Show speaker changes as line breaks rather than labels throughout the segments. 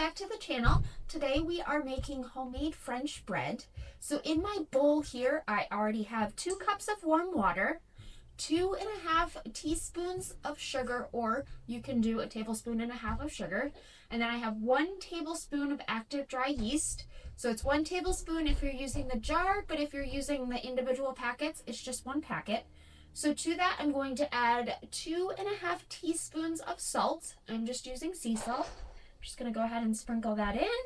back to the channel. Today we are making homemade French bread. So in my bowl here, I already have 2 cups of warm water, 2.5 teaspoons of sugar, or you can do a tablespoon and a half of sugar. And then I have 1 tablespoon of active dry yeast. So it's 1 tablespoon if you're using the jar, but if you're using the individual packets, it's just 1 packet. So to that, I'm going to add 2.5 teaspoons of salt. I'm just using sea salt. I'm just going to go ahead and sprinkle that in.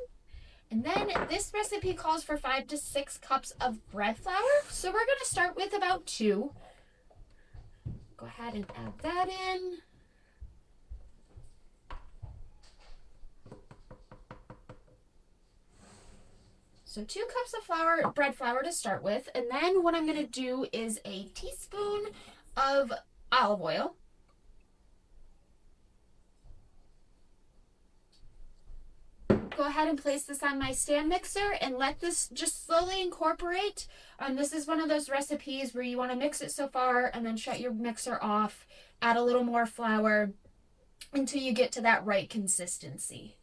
And then this recipe calls for 5 to 6 cups of bread flour. So we're going to start with about 2. Go ahead and add that in. So 2 cups of flour, bread flour to start with. And then what I'm going to do is a teaspoon of olive oil. Go ahead and place this on my stand mixer and let this just slowly incorporate. This is one of those recipes where you want to mix it so far and then shut your mixer off, add a little more flour until you get to that right consistency.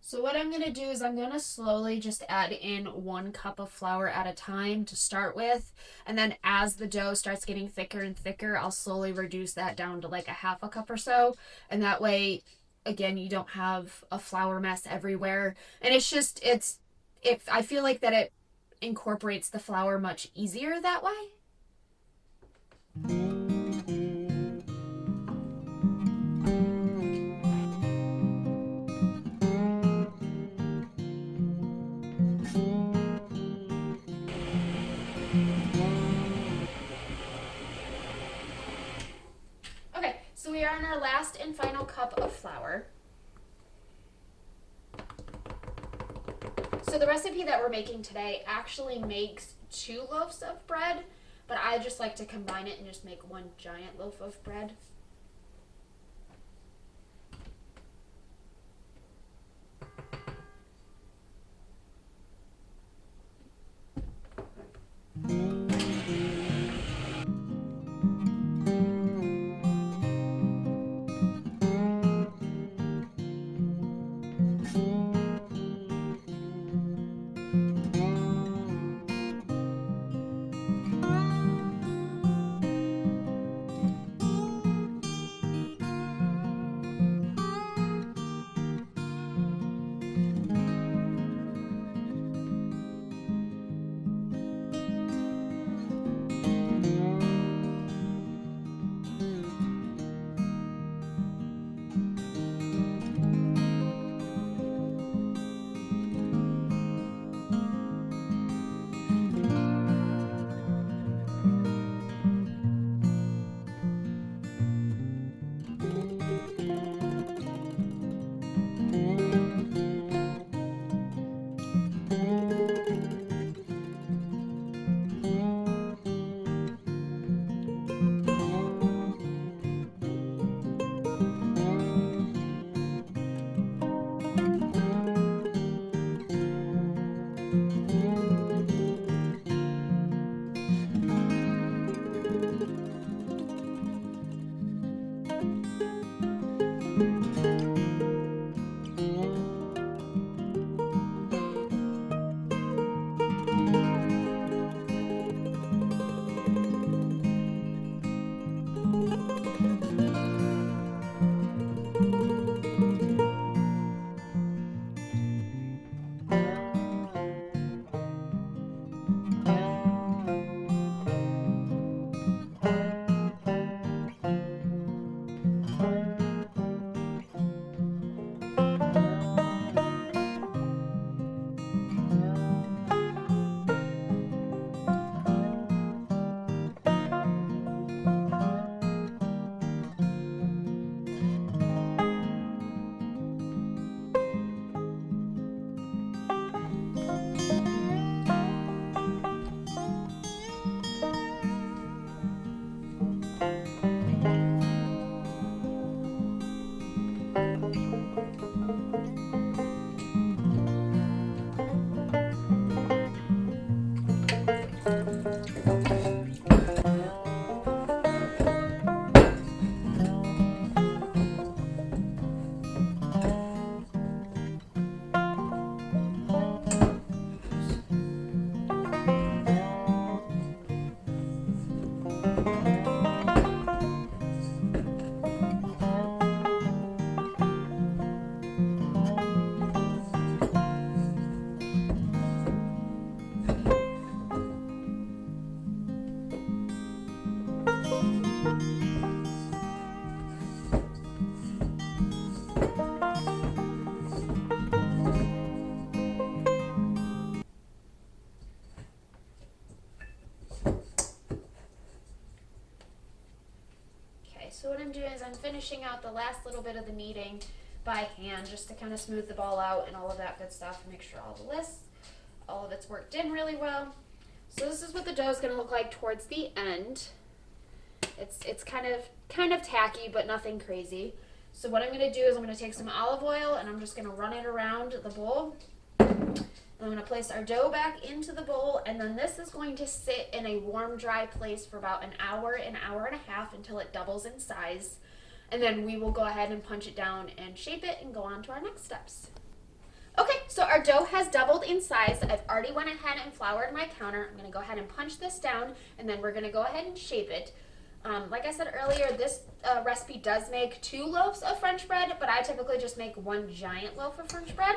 So what I'm going to do is I'm going to slowly just add in 1 cup of flour at a time to start with. And then as the dough starts getting thicker and thicker, I'll slowly reduce that down to like a half a cup or so. And that way, again, you don't have a flour mess everywhere. And it's just, I feel like that it incorporates the flour much easier that way. Okay, so we are on our last and final cup of flour. So the recipe that we're making today actually makes 2 loaves of bread, but I just like to combine it and just make 1 giant loaf of bread. then finishing out the last little bit of the kneading by hand just to kind of smooth the ball out and all of that good stuff and make sure all the lists, all of it's worked in really well. So this is what the dough is going to look like towards the end. It's kind of tacky, but nothing crazy. So what I'm going to do is I'm going to take some olive oil and I'm just going to run it around the bowl. I'm going to place our dough back into the bowl, and then this is going to sit in a warm, dry place for about an hour and a half until it doubles in size. And then we will go ahead and punch it down and shape it and go on to our next steps. Okay, so our dough has doubled in size. I've already went ahead and floured my counter. I'm going to go ahead and punch this down, and then we're going to go ahead and shape it. Like I said earlier, this recipe does make 2 loaves of French bread, but I typically just make 1 giant loaf of French bread.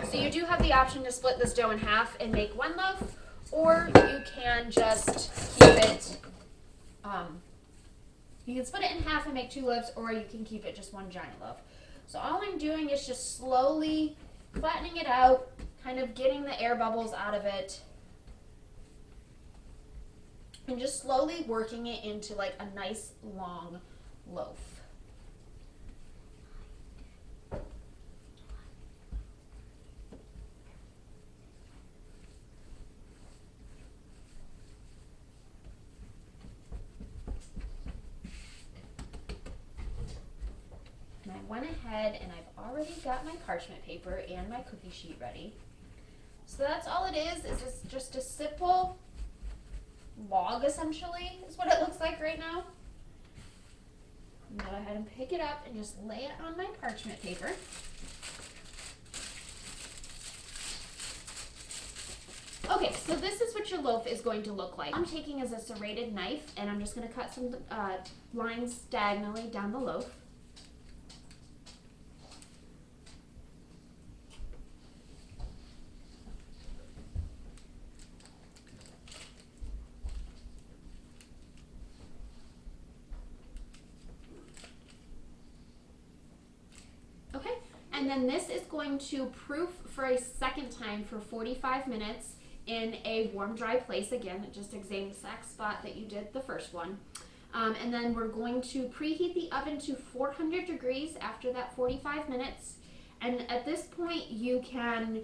So you do have the option to split this dough in half and make 1 loaf, or you can just keep it, you can split it in half and make 2 loaves, or you can keep it just 1 giant loaf. So all I'm doing is just slowly flattening it out, kind of getting the air bubbles out of it, and just slowly working it into like a nice long loaf. And I went ahead and I've already got my parchment paper and my cookie sheet ready. So that's all it is it's just a simple log, essentially, is what it looks like right now. Go ahead and pick it up and just lay it on my parchment paper. Okay, so this is what your loaf is going to look like. I'm taking as a serrated knife and I'm just going to cut some lines diagonally down the loaf. Okay, and then this is going to proof for a second time for 45 minutes in a warm, dry place. Again, just the same exact spot that you did the first one. And then we're going to preheat the oven to 400 degrees after that 45 minutes. And at this point, you can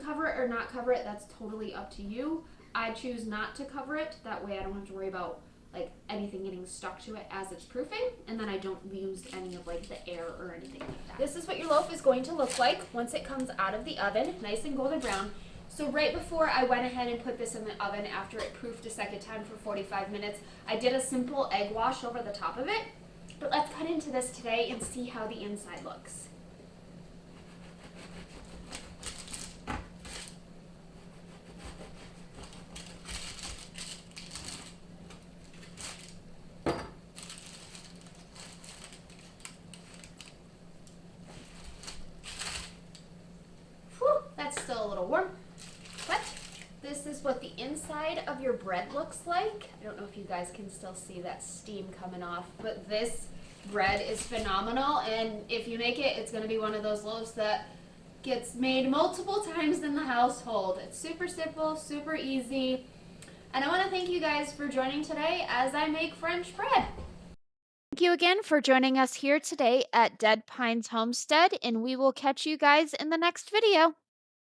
cover it or not cover it. That's totally up to you. I choose not to cover it. That way I don't have to worry about like anything getting stuck to it as it's proofing, and then I don't lose any of like the air or anything like that. This is what your loaf is going to look like once it comes out of the oven, nice and golden brown. So right before I went ahead and put this in the oven after it proofed a second time for 45 minutes, I did a simple egg wash over the top of it. But let's cut into this today and see how the inside looks. Still a little warm, but this is what the inside of your bread looks like. I don't know if you guys can still see that steam coming off, but this bread is phenomenal, and if you make it, it's going to be one of those loaves that gets made multiple times in the household. It's super simple, super easy, and I want to thank you guys for joining today as I make French bread. Thank you again for joining us here today at Dead Pines Homestead, and we will catch you guys in the next video.